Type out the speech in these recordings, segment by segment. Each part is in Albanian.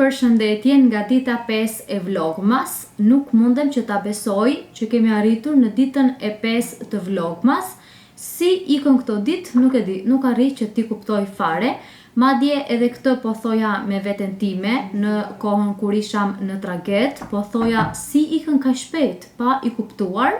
përshëndetje nga dita 5 e Vlogmas. Nuk mundem që ta besoj që kemi arritur në ditën e 5 të Vlogmas. Si ikën këto ditë, nuk e di, nuk arri që ti kuptoj fare. Madje edhe këtë po thoja me veten time në kohën kur isham në tragjet, po thoja si ikën kaq shpejt, pa i kuptuar.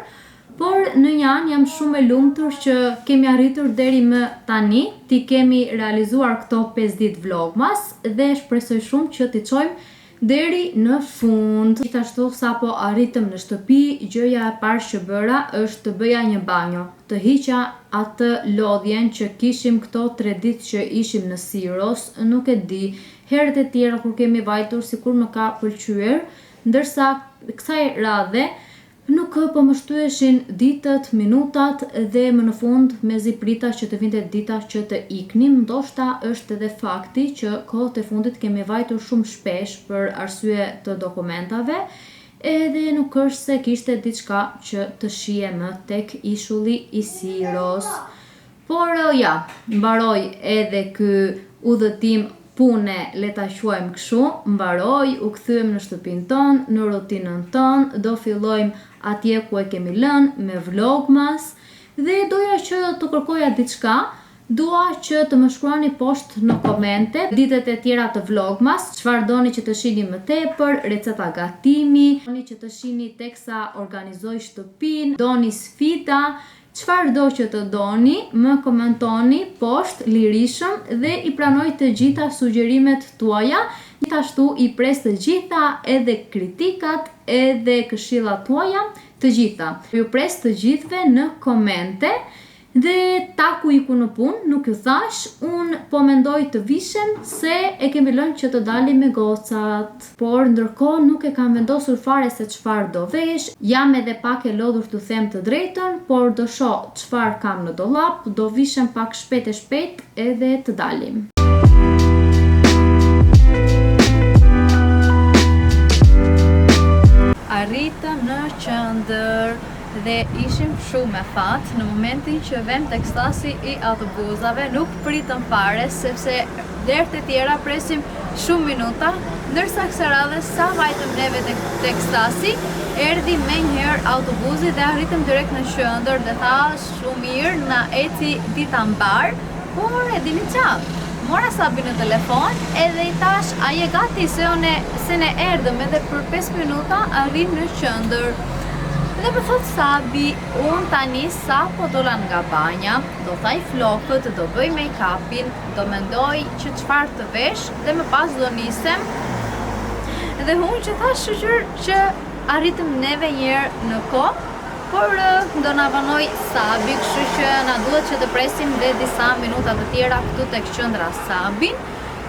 Por në një anë jam shumë e lumtur që kemi arritur deri më tani, ti kemi realizuar këto 5 ditë Vlogmas dhe shpresoj shumë që t'i çojmë deri në fund. Gjithashtu sapo arritëm në shtëpi, gjëja e parë që bëra është të bëja një banjo, të hiqa atë lodhjen që kishim këto 3 ditë që ishim në Siros, nuk e di, herët e tjera kur kemi vajtur sikur më ka pëlqyer, ndërsa kësaj radhe nuk po më shtyeshin ditët, minutat dhe më në fund mezi prita që të vinte dita që të iknim. Ndoshta është edhe fakti që kohët e fundit kemi vajtur shumë shpesh për arsye të dokumentave, edhe nuk është se kishte diçka që të shije më tek ishulli i Siros. Por ja, mbaroi edhe ky udhëtim pune, le ta quajmë kështu, mbaroi, u kthyem në shtëpinë tonë, në rutinën tonë, do fillojmë atje ku e kemi lënë me Vlogmas dhe doja që të kërkoja diçka, dua që të më shkruani poshtë në komente ditët e tjera të Vlogmas, çfarë doni që të shihni më tepër, receta gatimi, doni që të shihni teksa organizoj shtëpinë, doni sfida, çfarë do që të doni, më komentoni poshtë lirishëm dhe i pranoj të gjitha sugjerimet tuaja. Gjithashtu i pres të gjitha edhe kritikat edhe këshillat tuaja, të gjitha. Ju pres të gjithve në komente dhe taku iku në punë, nuk ju thash, unë po mendoj të vishem se e kemi lënë që të dalim me gocat. Por ndërkohë nuk e kam vendosur fare se çfarë do vesh, jam edhe pak e lodhur të them të drejtën, por do shoh çfarë kam në dollap, do vishem pak shpejt e shpejt edhe të dalim. Arritëm në qendër dhe ishim shumë me fat në momentin që vëm tek stasi i autobusave, nuk pritëm fare sepse derët e tjera presim shumë minuta, ndërsa kësaj radhe sa vajtëm neve tek stasi, erdhi menjëherë autobusi dhe arritëm direkt në qendër dhe thash shumë mirë, na eci dita mbar, por e dini çfarë? Mora Sabi në telefon edhe i thash a je gati se ne erdhëm edhe për 5 minuta arrim në qendër. Dhe më thot Sabi, unë tani sa po dola nga banja, do thaj flokët, do bëj make-upin, do mendoj që çfarë të vesh dhe më pas do nisem. Dhe unë që thash shoqër që arritëm neve njerë në kohë, por do na vanoj Sabi, kështu që na duhet që të presim dhe disa minuta të tjera këtu tek qendra Sabin.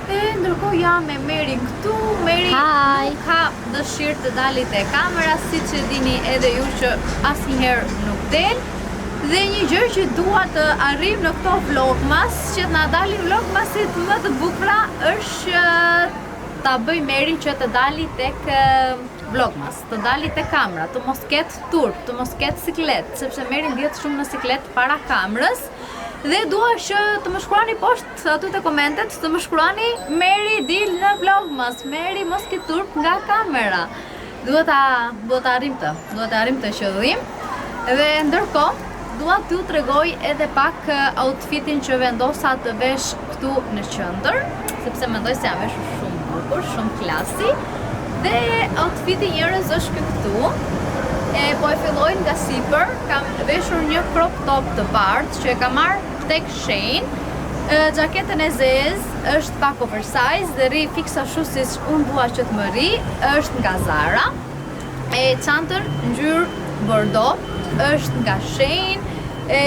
E ndërkohë jam me Merin këtu, Meri nuk ka dëshirë të dali te kamera, siç e dini edhe ju që asnjëherë nuk del. Dhe një gjë që dua të arrijm në këto Vlogmas, që na dalin Vlogmasit më të bukura, është ta bëj Merin që të dali tek Vlogmas, të dali te kamera, të mos ketë turp, të mos ketë siklet, sepse Meri ndjet shumë në siklet para kamerës. Dhe dua që të më shkruani poshtë aty te komentet, të më shkruani Meri dil në Vlogmas, Meri mos ke turp nga kamera. Duhet ta arrim të qëllim. Dhe ndërkohë dua t'ju tregoj edhe pak outfitin që vendosa të vesh këtu në qendër, sepse mendoj se jam veshur shumë bukur, shumë klasi. Dhe outfiti njerëz është këtu. Po e filloj nga sipër, kam veshur një crop top të bardhë që e kam marrë tek Shein. Xhaketën e zezë është pak oversize dhe rri fiksa ashtu siç unë dua që të më rri, është nga Zara. Çantën ngjyrë bordeaux është nga Shein.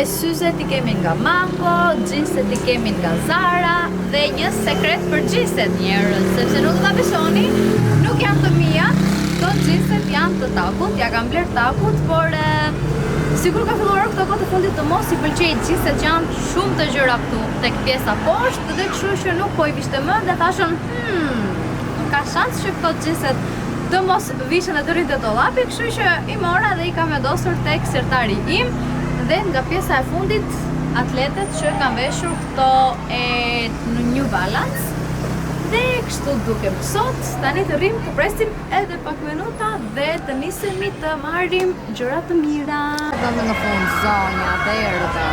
Syzet i kemi nga Mango, xhinset i kemi nga Zara dhe një sekret për xhinset njerëz, sepse nuk do ta besoni, nuk janë të mia, këto xhinset janë të Takut, ja kam bler Takut, por sigur ka filluar këto kohë të fundit të mos i pëlqej xhinset, janë shumë të gjëra këtu tek pjesa poshtë dhe kështu që nuk po i vishte më dhe thashën, ka shans që këto xhinset të mos vishen e të rritë dollapi, kështu që i mora dhe i kam vendosur tek sertari im. Dhe nga pjesa e fundit atletet që kam veshur këto në New Balance Dhe kështu dukem sot, tani të rrim të presim edhe pak minuta dhe të nisemi të marrim gjëra të mira. Dhe në fund zonja të erdhë.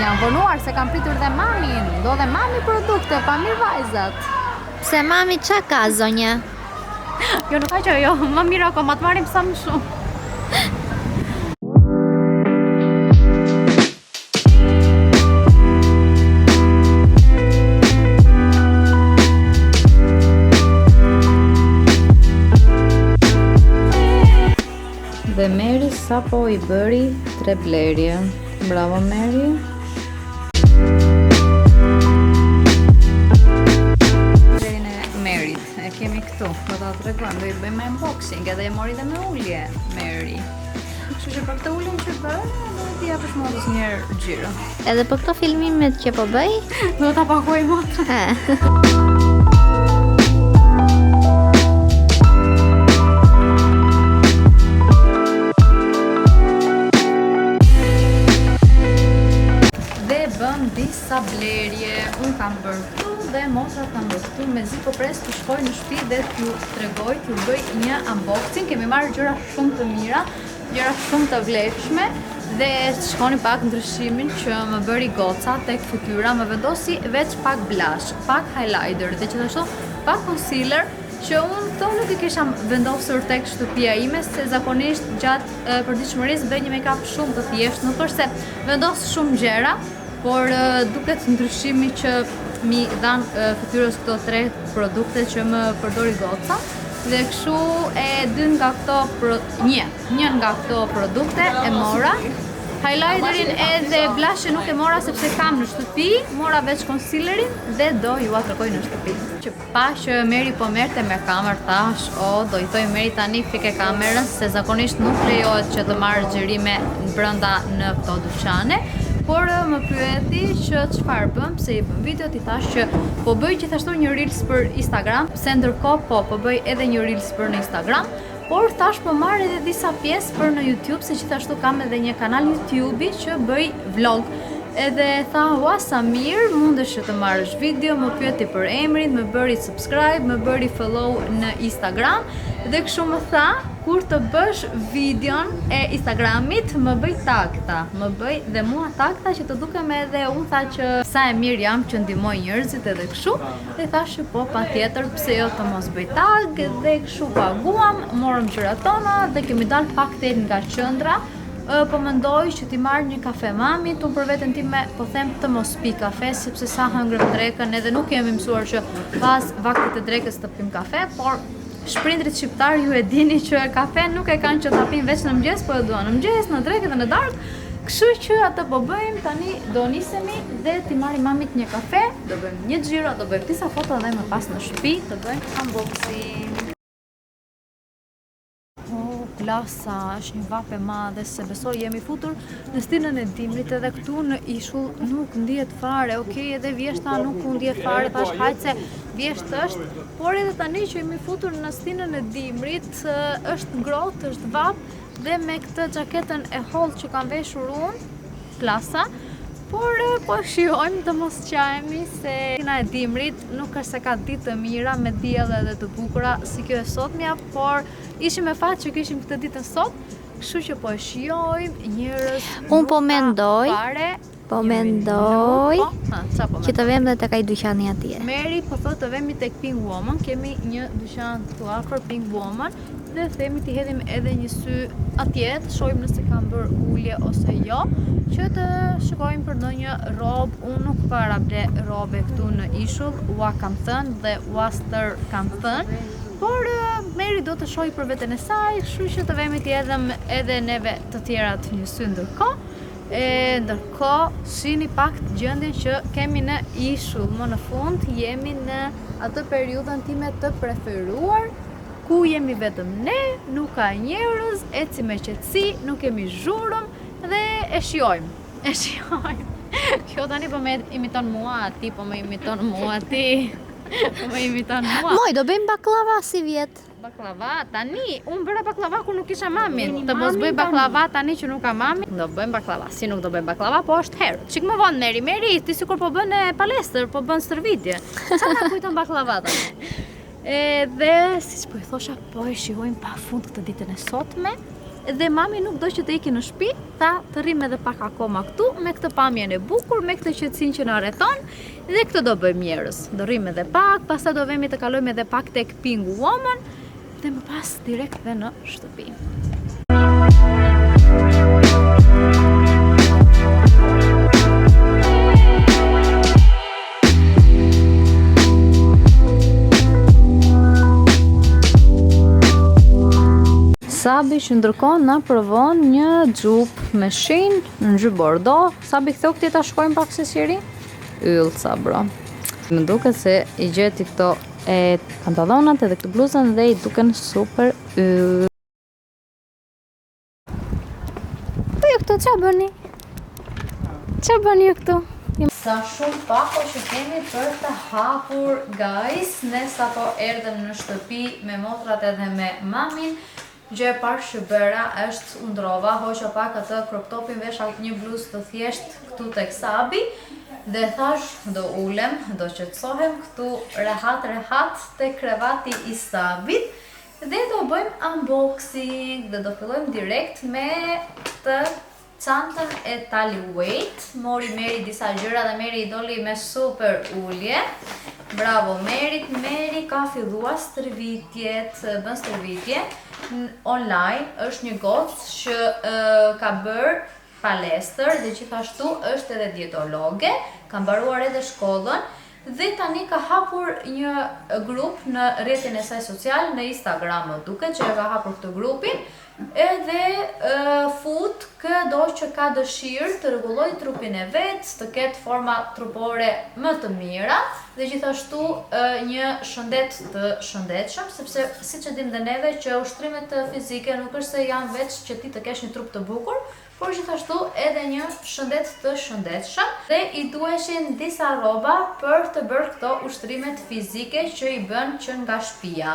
Janë vonuar se kam pritur dhe mamin. Do dhe mami produkte, pa mirë vajzat. Pse mami qa ka zonja? Jo nuk ka që jo, më mirë ako, ma të marrim sa më shumë. Dhe Meri sapo i bëri 3 blerje. Bravo Meri. Blerjen e Merit e kemi këtu. Do ta tregojmë, do i bëjmë unboxing edhe e mori dhe me ulje Meri. Kështu që për këtë uljen që bërë, do t'i japësh modës njerë gjiro. Edhe për këto filmimet që po bëj? Do t'a paguaj motrë. Disa blerje, unë kam bërë këtu dhe motra kam bërë këtu, mezi po pres të shkoj në shtëpi dhe t'ju tregoj, t'ju bëj një unboxing. Kemi marrë gjëra shumë të mira, gjëra shumë të vlefshme dhe shkoni pak ndryshimin që më bëri goca tek fytyra, më vendosi veç pak blush, pak highlighter dhe gjithashtu pak concealer që unë këto nuk i kisha vendosur tek shtëpia ime se zakonisht gjatë përditshmërisë bëj një make-up shumë të thjeshtë, nuk është se vendos shumë gjëra, por duket ndryshimi që mi dhan fytyrës këto 3 produkte që më përdori goca dhe kështu një nga këto produkte e mora. Highlighterin edhe blushin nuk e mora sepse kam në shtëpi, mora veç concealerin dhe do ju tregoj në shtëpi. Që pa që Meri po merrte me kamerë thash, do i thoj Meri tani fike kamerën se zakonisht nuk lejohet që të marrë xhirime brenda në këto dyqane. Por më pyeti që çfarë bëm, pse i bëm video, ti thash që po bëj gjithashtu një reels për Instagram, pse ndërkohë po bëj edhe një reels për në Instagram, por tash po marr edhe disa pjesë për në YouTube, se gjithashtu kam edhe një kanal YouTube që bëj vlog. Edhe tha, ua sa mirë, mundesh që të marrësh video, më pyeti për emrin, më bëri subscribe, më bëri follow në Instagram dhe kështu më tha, kur të bësh videon e Instagramit, më bëj takta, më bëj dhe mua takta që të dukem edhe unë tha që sa e mirë jam që ndihmoj njerëzit edhe kështu, dhe thash që po patjetër pse jo të mos bëj tag dhe kështu paguam, morëm gjërat tona dhe kemi dalë pak tel nga qendra. Po mendoj që ti marrë një kafe mamit, unë për veten time po them të mos pi kafe sepse sa hëngrëm drekën edhe nuk jemi mësuar që pas vaktit të drekës të pim kafe, por shprindrit shqiptar ju e dini që kafe nuk e kanë që ta pin veç në mëngjes, po e duan në mëngjes, në drekë dhe në darkë. Kështu që atë po bëjmë, tani do nisemi dhe ti marri mamit një kafe, do bëjmë një xhiro, do bëjmë disa foto dhe më pas në shtëpi të bëjmë unboxing. Klasa është një vap e madhe se besoj jemi futur në stinën e dimrit edhe këtu në ishull nuk ndihet fare, okej, edhe vjeshta nuk u ndihet fare, thash hajt se vjesht është, por edhe tani që jemi futur në stinën e dimrit është ngrohtë, është vap dhe me këtë xhaketën e hollë që kam veshur unë, klasa, por po shijojmë të mos qajemi se stina e dimrit nuk është se ka ditë të mira me diell edhe të bukura si kjo e sotmja, por ishim me fat që kishim këtë ditën sot, kështu që po e shijojmë njerëz. Unë po mendoj që të vem dhe tek ai dyqani atje. Meri po thotë të vemi tek Pink Woman, kemi një dyqan këtu afër Pink Woman dhe themi t'i hedhim edhe një sy atje, të shohim nëse kanë bërë ulje ose jo, që të shikojmë për ndonjë robë. Unë nuk para ble robe këtu në ishull, ua kam thënë dhe ua stër kam thënë, por Meri do të shohë për veten e saj, kështu që të vemi t'i hedhim edhe neve të tjerat një sy ndërkohë. Ndërkohë, shihni pak të gjendjen që kemi në ishull. Më në fund jemi në atë periudhën time të preferuar, ku jemi vetëm ne, nuk ka njerëz, eci me qetësi, nuk kemi zhurëm dhe e shijojmë. Kjo tani po më imiton mua ti, po më imiton mua ti. Po më imiton mua. Moj, do bëjmë baklava si vjet. Baklava, tani, unë bëra baklava kur nuk isha mamin. Të mos bëj baklava tani që nuk ka mami. Do bëjmë baklava, si nuk do bëjmë baklava, po është herë. Çik më vonë Meri, ti sikur po bën palestër, po bën stërvitje. Sa na kujton baklava tani. Dhe, siç po i thosha, po e shijojmë pafund këtë ditën e sotme. Dhe mami nuk do që të iki në shtëpi, tha të rrim edhe pak akoma këtu, me këtë pamjen e bukur, me këtë qetësinë që na rrethon, dhe këtë do bëjmë njerëz. Do rrim edhe pak, pastaj do vemi të kalojmë edhe pak tek Pink Woman, dhe më pas direkt dhe në shtëpi. Sabi që ndërkohë na provon një xhup me shenjë në ngjyrë bordo. Sabi ktheu këti ta shkojmë pak se seri? Yll sa bro. Më duket se i gjeti këto pantallonat edhe këtë bluzën dhe i duken super yll. Po ju këtu ç'a bëni? Ç'a bëni ju këtu? Sa shumë pako që kemi për të hapur, guys. Ne sapo erdhëm në shtëpi me motrat edhe me mamin. Gjë e parë që bëra është u ndrova, hoqa pak atë crop topin, vesha një bluzë të thjesht këtu tek Sabi dhe thash do ulem, do qetësohem këtu rehat te krevati i Sabit dhe do bëjmë unboxing dhe do fillojmë direkt me të çantën e Tally Weight. Mori Meri disa gjëra dhe Meri i doli me super ulje. Bravo Meri, Meri ka filluar stërvitjet, bën stërvitje online, është një gocë që ka bërë palestër dhe gjithashtu është edhe dietologe, ka mbaruar edhe shkollën dhe tani ka hapur një grup në rrjetin e saj social në Instagram, më duket që e ka hapur këtë grupin edhe fut këdo që ka dëshirë të rregullojë trupin e vet, të ketë forma trupore më të mira dhe gjithashtu një shëndet të shëndetshëm, sepse siç e dimë dhe neve që ushtrimet fizike nuk është se janë veç që ti të kesh një trup të bukur, por gjithashtu edhe një shëndet të shëndetshëm dhe i duheshin disa rroba për të bërë këto ushtrimet fizike që i bën që nga shtëpia.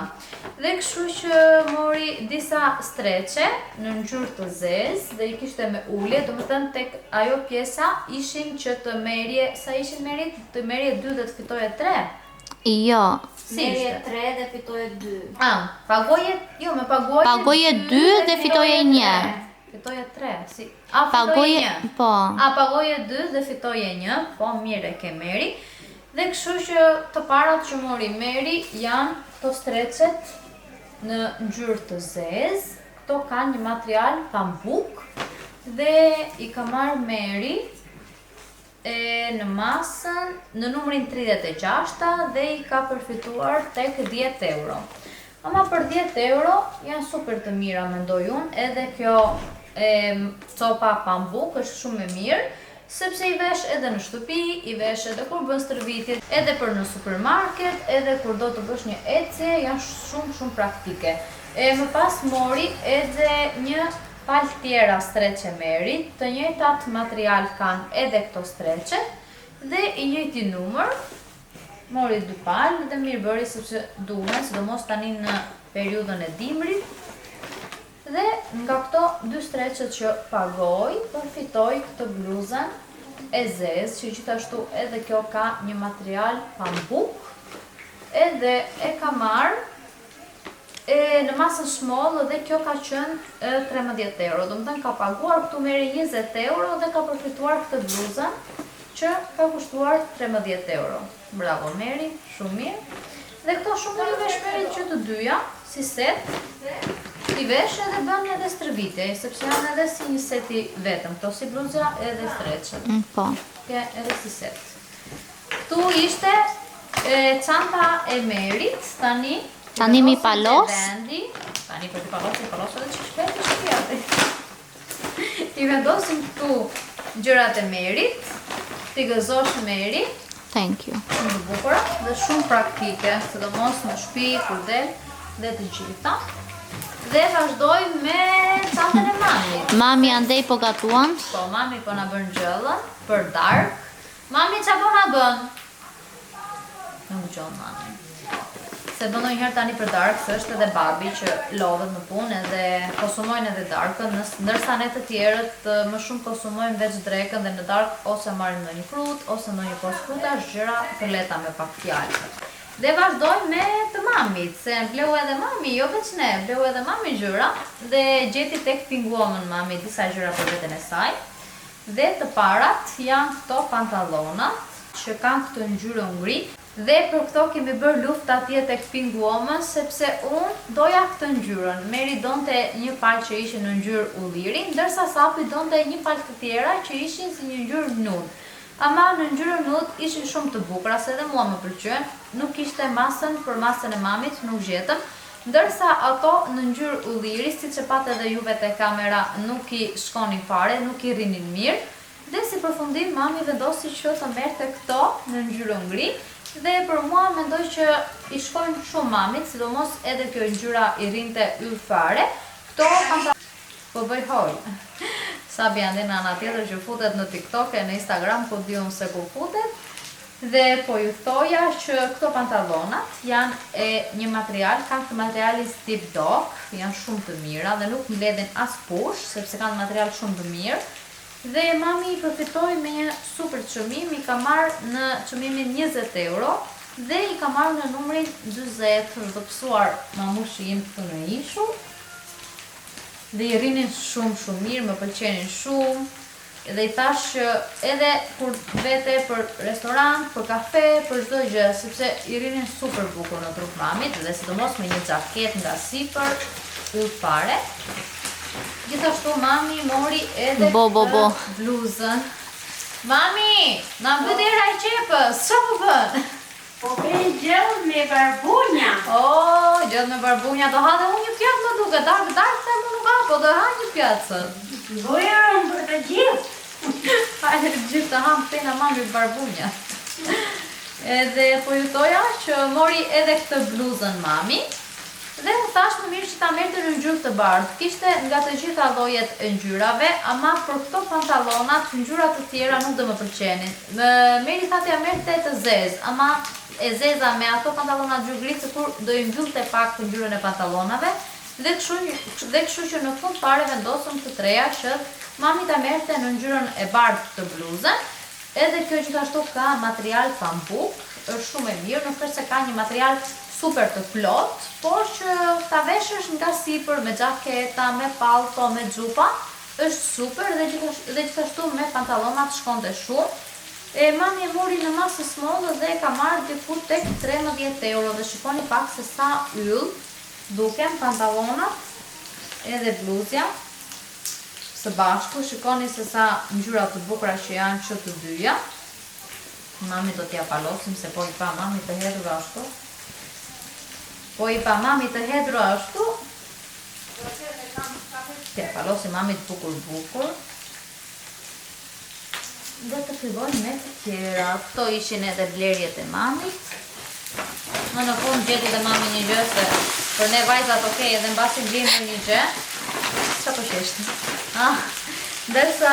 Dhe kështu që mori disa streçe në ngjyrë të zezë dhe i kishte me ulje, domethënë tek ajo pjesa ishin që të merje, sa ishin Meri? Të merje 2 dhe të fitoje 3. Jo. Si Merje ishte? 3 dhe fitoje 2. Pagoje, jo, me pagoje. Pagoje 2 dhe fitoje 1. Fitoje 3, si. Fitoje Pagoje, 1. po. Pagoje 2 dhe fitoje 1, po mirë e ke Meri. Dhe kështu që të parat që mori Meri janë këto strecet në ngjyrë të zezë. Këto kanë një material pambuk dhe i ka marrë Meri në masën në numrin 36 dhe i ka përfituar tek 10 euro. Ama për 10 euro janë super të mira, mendoj unë, edhe kjo copa pambuk është shumë e mirë, sepse i vesh edhe në shtëpi, i vesh edhe kur bën stërvitje, edhe për në supermarket, edhe kur do të bësh një ecje, janë shumë praktike. Më pas mori edhe një palë tjera streçe Meri, të njëjtat material kanë edhe këto streçe dhe i njëjti numër. Mori 2 palë dhe mirë bëri sepse duhen, sidomos tani në periudhën e dimrit. Dhe nga këto 2 streçet që pagoj, përfitoj këtë bluzën e zezë, që gjithashtu edhe kjo ka një material pambuk, edhe e ka marrë në masën small dhe kjo ka qenë 13 euro. Domethënë ka paguar këtu Meri 20 euro dhe ka përfituar këtë bluzën që ka kushtuar 13 euro. Bravo Meri, shumë mirë. Dhe këto shumë i vesh Meri që të dyja, si set, i vesh edhe bën edhe stërvitje, sepse janë edhe si një seti vetëm, këto si bluza edhe streçet. Po. Kja edhe si set. Këtu ishte çanta e Merit, tani Mi palos. Tani për të palos edhe që shpet i shpjate. I vendosim këtu gjërat e Merit, t'i gëzosh Meri. Thank you. Shumë të bukura dhe shumë praktike, sidomos në shtëpi, kur del dhe të gjitha. Dhe vazhdoj me çantën e mamit. Mami andej po gatuan. Po, mami po na bën gjellën për dark. Mami, qa po na bën? Nuk gjon mami. se do ndonjëherë tani për darkë është edhe babi që lodhet në punë edhe konsumojnë edhe darkën, ndërsa ne të tjerët më shumë konsumojmë veç drekën dhe në darkë ose marrim ndonjë frutë ose ndonjë postë frutash, gjëra të lehta me pak fjalë. Dhe vazhdojmë me të mamit, se bleu edhe mami, jo veç ne, bleu edhe mami gjëra dhe gjeti tek Pingwoman mami disa gjëra për veten e saj. Dhe të parat janë këto pantallonat që kanë këtë ngjyrë ngri. Dhe për këto kemi bërë luftë atje tek Pingwoman sepse unë doja këtë ngjyrën. Meri donte një palë që ishin në ngjyrë ulliri, ndërsa Sapi donte një palë të tjera që ishin si një ngjyrë nude. Ama në ngjyrën nude ishin shumë të bukura, se edhe mua më pëlqyen. Nuk kishte masën për masën e mamit, nuk gjetëm. Ndërsa ato në ngjyrë ulliri, siç e pat edhe juve te kamera, nuk i shkonin fare, nuk i rrinin mirë. Dhe si përfundim mami vendosi që të merrte këto në ngjyrë ngri. Dhe për mua mendoj që i shkojnë shumë mamit, sidomos edhe kjo ngjyra i rrinte yll fare. Këto po bëj hoj. Sabi ande në ana tjetër që futet në TikTok e në Instagram, po diun se ku futet. Dhe po ju thoja që këto pantallonat janë një material, kanë këtë materiali Steve Dog, janë shumë të mira dhe nuk mbledhin as push, sepse kanë material shumë të mirë. Dhe mami i përfitoi me një super çmim, i ka marrë në çmimin 20 euro dhe i ka marrë në numrin 40, është të pësuar mamushi im këtu në ishull. Dhe i rrinin shumë mirë, më pëlqenin shumë. Dhe i thash që edhe kur vete për restorant, për kafe, për çdo gjë, sepse i rrinin super bukur në trup mamit dhe sidomos me një xhaketë nga sipër, yll fare. Gjithashtu mami mori edhe bluzën. Mami, na bëj era e qepës, çfarë po bën? Po bëj gjell me barbunja. Oh, gjell me barbunja, do ha dhe unë një pjatë më duke, dark se më nuk ha, po do ha një pjatë. Gojërën për të gjithë. Hajde të gjithë të ham pena mami barbunja. Edhe po ju thoja që mori edhe këtë bluzën mami. Dhe më thash më mirë që ta merrte në ngjyrë të bardhë. Kishte nga të gjitha llojet e ngjyrave, ama për këto pantallonat ngjyra të tjera nuk do më pëlqenin. Meri thatë ja merrte të zezë, ama e zeza me ato pantallona gjugrice kur do i mbyllte pak të ngjyrën e pantallonave. Dhe kështu që në fund fare vendosëm të treja që mami ta merrte në ngjyrën e bardhë të bluzën. Edhe kjo gjithashtu ka material pambuk, është shumë e mirë, nuk është se ka një material super të plot, por që ta veshësh nga sipër me xhaketa, me pallto, me xhupa, është super dhe gjithashtu me pantallonat shkonte shumë. Mami e mori në masë small dhe ka marrë diku tek 13 euro dhe shikoni pak se sa yll duken pantallonat edhe bluzja së bashku, shikoni se sa ngjyra të bukura që janë që të dyja. Mami do t'ja palosim se po i pa mami të hedhur ashtu. Po i pa mami të hedhur ashtu. T'ja palosim mami të bukur. Dhe të fillojmë me të tjera. Këto ishin edhe blerjet e mamit. Në fund gjeti dhe mami një gjë se për ne vajzat okej, edhe mbasi blimë një gjë. Qa po sheshti? Ndërsa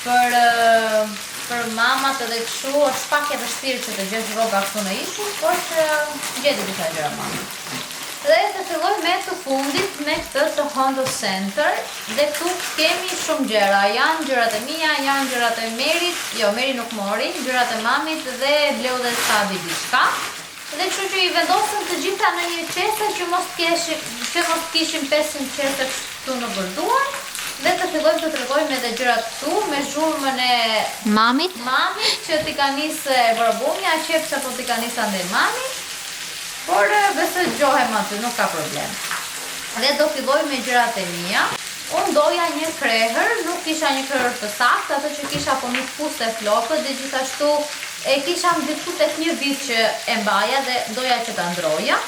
për mamat edhe kështu është pak e vështirë që të gjesh rroba këtu në ishull, por që gjeti disa gjëra mami. Dhe të filloj me të fundit me këtë të Honda Center dhe këtu kemi shumë gjëra, janë gjërat e mia, janë gjërat e Merit, jo Meri nuk mori, gjërat e mamit dhe bleu dhe Sabi diçka. Dhe kështu që i vendosëm të gjitha në një qese që mos kishim 500 qese këtu në vërduar. Dhe të fillojmë të tregojmë edhe gjërat këtu me zhurmën e mamit që t'i ka nisë barbunja, qepsa po t'i ka nisë ande mami. Por besoj gjohem aty, nuk ka problem. Dhe do filloj me gjërat e mia. Unë doja një krehër, nuk kisha një krehër të saktë, ato që kisha po një puste flokët dhe gjithashtu e kisha diku tek një vit që e mbaja dhe doja që ta ndroja.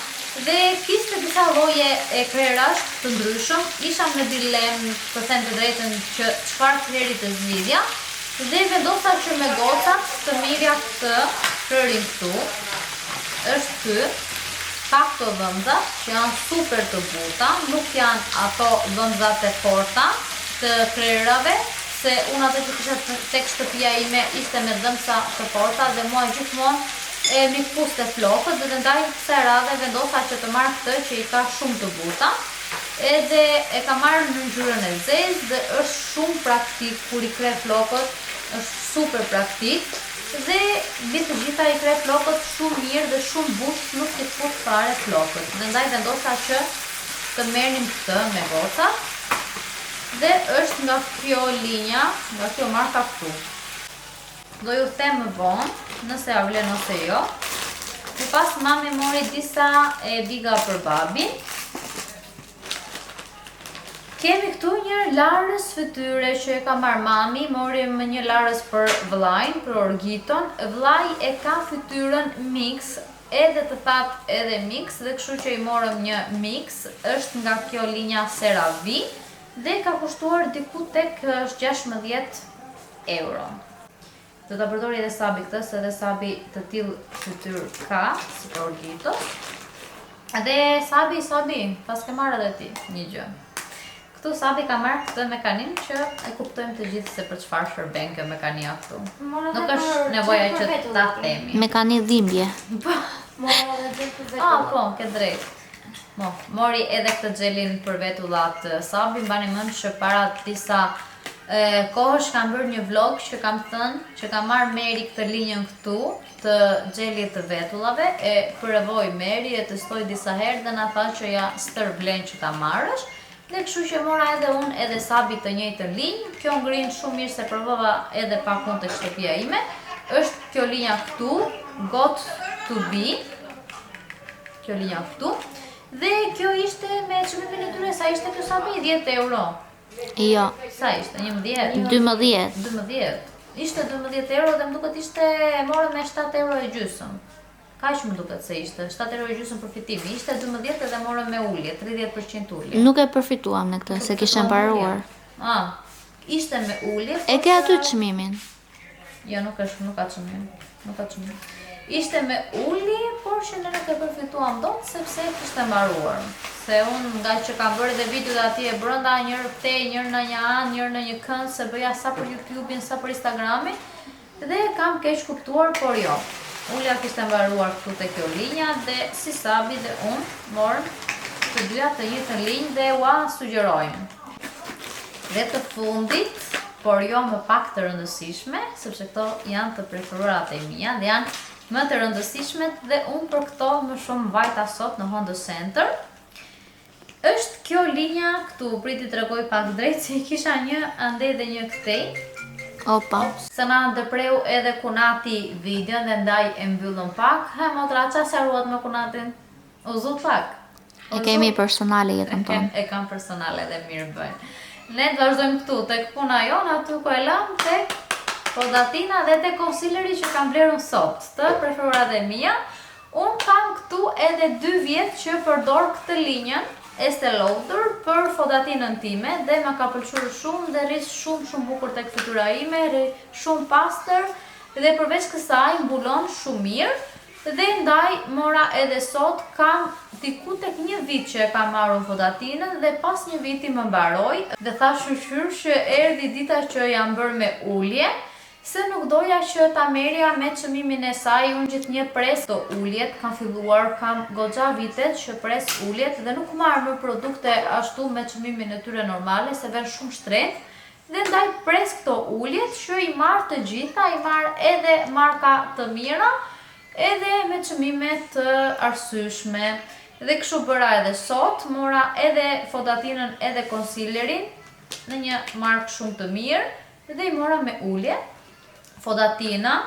Dhe kishte disa lloje e krehërash të ndryshëm, isha me dilem të them të drejtën që çfarë krehëri të zgjidhja. Dhe vendosa që me gocat të mirja këtë krehërin këtu. Është ky. Ka këto dhënzat që janë super të buta, nuk janë ato dhënzat e forta të krerave, se unë ato që kisha tek shtëpia ime ishte me dhënza të forta dhe mua gjithmonë e mikpus të flokët dhe ndaj kësaj radhe vendosa që të marrë këtë që i ka shumë të buta. Edhe e ka marrë në ngjyrën e zezë dhe është shumë praktik kur i kre flokët, është super praktik dhe mbi të gjitha i kre flokët shumë mirë dhe shumë butë, nuk i fut fare flokët. Dhe ndaj vendosa që të merrnim këtë me goca dhe është nga kjo linja, nga kjo marka këtu. Do ju them më vonë, nëse ja vlen ose jo. Më pas mami mori disa biga për babin. Kemi këtu një larës fytyre që e ka marrë mami, morim një larës për vllajin, për Orgiton. Vllai e ka fytyrën mix, edhe të thatë edhe mix, dhe kështu që i morëm një mix, është nga kjo linja CeraVe dhe ka kushtuar diku tek 16 euro. Do ta përdori edhe Sabi këtë, se edhe Sabi të tillë fytyrë ka, si për Orgito. Dhe Sabi, pas ke marrë edhe ti një gjë. Këtu Sabi ka marrë këtë mekanin që e kuptojmë të gjithë se për çfarë shërben kjo mekania këtu. Nuk është nevoja që ta themi. Mekani dhimbje. Po, ke drejt. Mori edhe këtë xhelin për vetullat Sabi, mbani mend që para disa kohësh kam bërë një vlog që kam thënë që kam marrë Meri këtë linjën këtu të xhelit të vetullave, e provoi Meri, e testoi disa herë dhe na tha që ja stër vlen që ta marrësh. Dhe kështu që mora edhe unë edhe Sabi të njëjtën linjë. Kjo ngrin shumë mirë se provova edhe pak unë tek shtëpia ime. Është kjo linja këtu, Got to be. Kjo linja këtu. Dhe kjo ishte me çmimin e tyre, sa ishte kjo Sabi? 10 euro. Jo. Sa ishte? 11? 12. 12. Ishte 12 euro dhe më duket ishte morën me 7 euro e gjysmë. Kaq më duket se ishte 7 euro e gjysmë përfitimi. Ishte 12 dhe morën me ulje, 30% ulje. Nuk e përfituam në këtë, se kishem mbaruar. Ishte me ulje. E ke aty çmimin? Jo, nuk ka çmim. Nuk ka çmim. Ishte me ulje, por që ne nuk e përfituam dot sepse kishte mbaruar. Se unë nga që kam bërë dhe videot atje e brenda, njërë këtej, njërë në një anë, njërë në një kënd, se bëja sa për YouTube-in, sa për Instagramin, dhe kam keq kuptuar, por jo. Ulja kishte mbaruar këtu te kjo linja dhe si Sabi dhe unë morëm të dyja të njëjtën linjë dhe ua sugjerojmë. Dhe të fundit, por jo më pak të rëndësishme, sepse këto janë të preferuarat e mia dhe janë më të rëndësishmet dhe unë për këto më shumë vajta sot në Honda Center. Është kjo linja këtu, priti të regoj pak drejt, se i kisha një ande dhe një këtej. Opa. Se na ndëpreu edhe Kunati videon dhe ndaj e mbyllën pak. Motra, qa se ruat me Kunatin? U zut pak. E kemi personale jetën tonë. E kam personale dhe mirë bëjnë. Ne të vazhdojmë këtu, tek puna jonë, aty ku e lam, tek Fodatina dhe tek concealeri që kam blerun sot, të preferuara dhe mia. Unë kam këtu edhe 2 vjet që përdor këtë linjën, Estée Lauder, për fodatinën time dhe ma ka pëlqyer shumë dhe rris shumë bukur tek fytyra ime, shumë pastër dhe përveç kësaj mbulon shumë mirë dhe ndaj mora edhe sot kam diku tek 1 vit që e kam marrur fodatinën dhe pas 1 viti më mbaroi dhe thash shqyr që erdhi dita që jam bërë me ulje. Se nuk doja që ta merja me çmimin e saj, unë gjithë një pres të uljet, kam filluar, kam goxha vitet që pres uljet dhe nuk marrë më produkte ashtu me çmimin e tyre normale, se ven shumë shtrenjtë, dhe ndaj pres këto uljet që i marrë të gjitha, i marrë edhe marka të mira, edhe me çmime të arsyeshme. Dhe kështu bëra edhe sot, mora edhe fodatinën edhe concealerin në një markë shumë të mirë, dhe i mora me ulje. Fodatina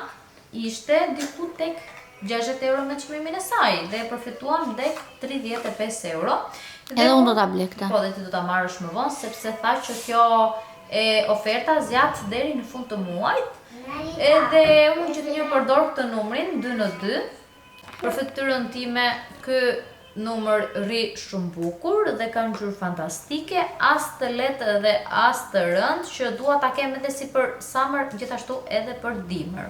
ishte diku tek 60 euro me çmimin e saj dhe përfituam dek 35 euro. Edhe unë do ta blej këtë. Po, dhe ti do ta marrësh më vonë sepse tha që kjo oferta zjat deri në fund të muajit. Edhe unë gjithnjë përdor këtë numrin 2 në 2. Për fytyrën time ky numër rri shumë bukur dhe ka ngjyrë fantastike, as të lehtë dhe as të rëndë që dua ta kem edhe si për summer, gjithashtu edhe për dimër.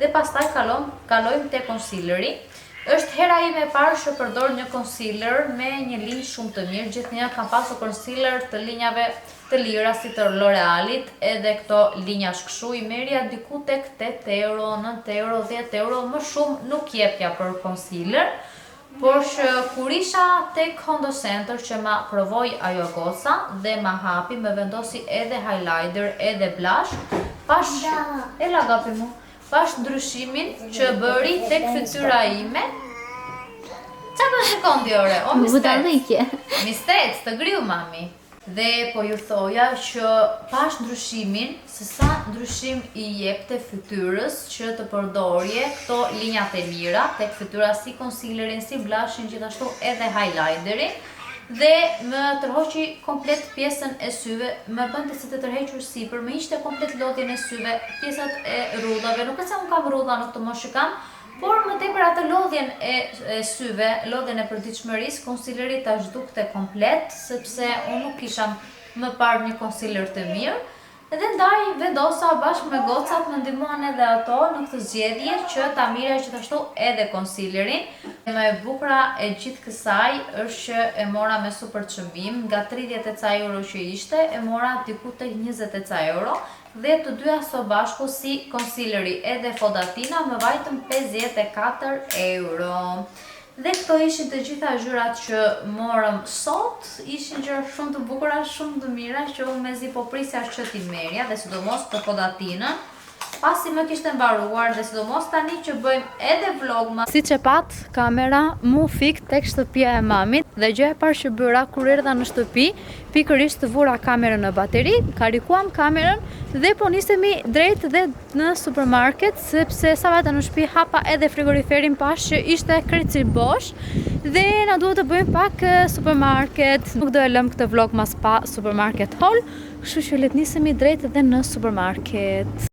Dhe pastaj kalojmë te concealeri. Është hera ime e parë që përdor një concealer me një linjë shumë të mirë. Gjithnjë kam pasur concealer të linjave të lira si të L'Orealit, edhe këto linjash kështu i merja diku tek 8 euro, 9 euro, 10 euro, më shumë nuk jepja për concealer. Por që kur isha tek Hondo Center që ma provoj ajo goca dhe ma hapi, me vendosi edhe highlighter edhe blush, pash ndryshimin që bëri tek fytyra ime. Qa për shikondi ore? O mistec, të griu mami. Dhe po ju thoja që pash ndryshimin, se sa ndryshim i jepte fytyrës që të përdorje këto linjat e mira, tek fytyra si concealerin, si blushin, gjithashtu edhe highlighterin, dhe më tërhoqi komplet pjesën e syve, më bënte si të tërhequr sipër, më ishte komplet lodhjen e syve, pjesët e rrudhave, nuk e se unë kam rrudha në këtë moshë kam, por më tepër atë lodhjen e syve, lodhjen e përditshmërisë, concealeri ta zhdukte komplet, sepse unë nuk kisha më parë një concealer të mirë, edhe ndaj vendosa bashkë me gocat më ndihmuan edhe ato në këtë zgjedhje që ta mirja gjithashtu edhe concealerin. Më e bukura e gjithë kësaj është që e mora me super çmim, nga 30 e ca euro që ishte, e mora diku tek 20 e ca euro. Dhe të dyja së bashku si concealeri edhe fodatina më vajtën 54 euro. Dhe këto ishin të gjitha gjërat që morëm sot, ishin gjëra shumë të bukura, shumë të mira që unë mezi po prisja që t'i merja dhe sidomos për fodatinën. Pasi më kishte mbaruar dhe sidomos tani që bëjmë edhe vlogma. Si që pat, kamera mu fik tek shtëpia e mamit dhe gjë e parë që bëra kur erdha në shtëpi, pikërisht të vura kamerën në bateri, karikuam kamerën dhe po nisemi drejt dhe në supermarket, sepse sa vajta në shtëpi hapa edhe frigoriferin pas që ishte krejtësi bosh dhe na duhet të bëjmë pak supermarket. Nuk do e lëm këtë vlog mas pa supermarket haul, kështu që le të nisemi drejt dhe në supermarket.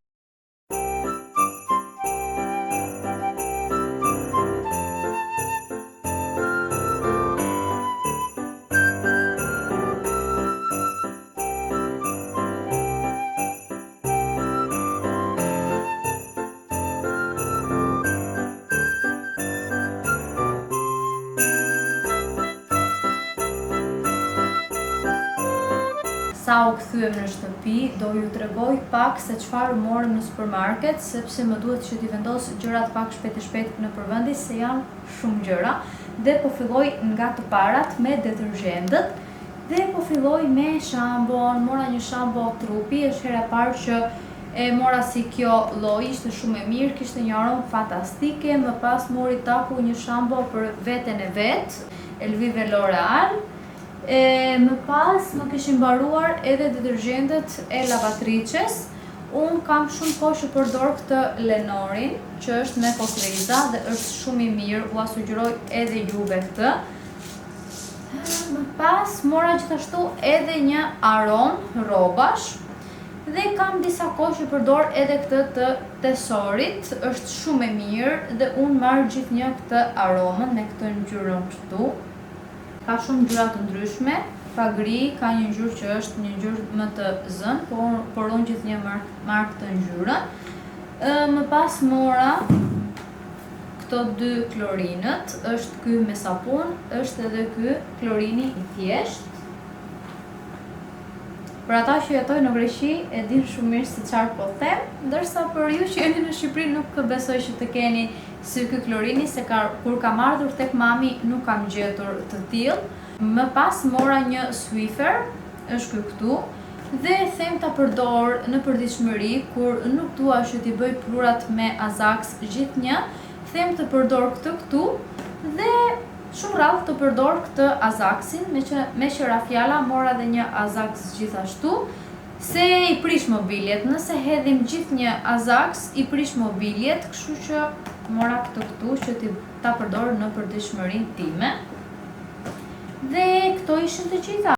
Sa u kthyem në shtëpi, do ju tregoj pak se çfarë morëm në supermarket, sepse më duhet që t'i vendos gjërat pak shpejt në përvendi, se janë shumë gjëra. Dhe po filloj nga të parat me detergjentët, dhe po filloj me shambon. Mora një shambo trupi, është hera parë që e mora si kjo lloj, ishte shumë e mirë, kishte një aromë fantastike. Më pas mori taku një shambo për veten e vet, Elvive L'Oreal. Më pas më kishin mbaruar edhe detergjentët e lavatrices. Unë kam shumë kohë që përdor këtë Lenorin, që është me kokriza dhe është shumë i mirë, ua sugjeroj edhe juve këtë. Më pas mora gjithashtu edhe një aromë rrobash dhe kam disa kohë që përdor edhe këtë të Tesorit, është shumë e mirë dhe unë marr gjithnjë këtë aromën me këtë ngjyrën këtu. Ka shumë ngjyra të ndryshme, ka gri, ka një ngjyrë që është një ngjyrë më të zënë, por unë gjithnjë marr këtë ngjyrën. Më pas mora këto dy klorinët, është ky me sapun, është edhe ky klorini i thjeshtë. Për ata që jetojnë në Greqi e din shumë mirë se çfarë po them, ndërsa për ju që jeni në Shqipëri nuk besoj që të keni si ky klorini, se kur kam ardhur tek mami nuk kam gjetur të tillë. Më pas mora një Swiffer, është ky këtu, dhe them ta përdor në përditshmëri kur nuk dua që t'i bëj plurat me Azax gjithnjë, them të përdor këtë këtu dhe shumë rrallë të përdor këtë Azaxin, me qëra fjala mora dhe një Azax gjithashtu, se i prish mobiljet. Nëse hedhim gjithnjë Azax, i prish mobiljet, kështu që mora këtë këtu që ta përdor në përditshmërinë time. Dhe këto ishin të gjitha.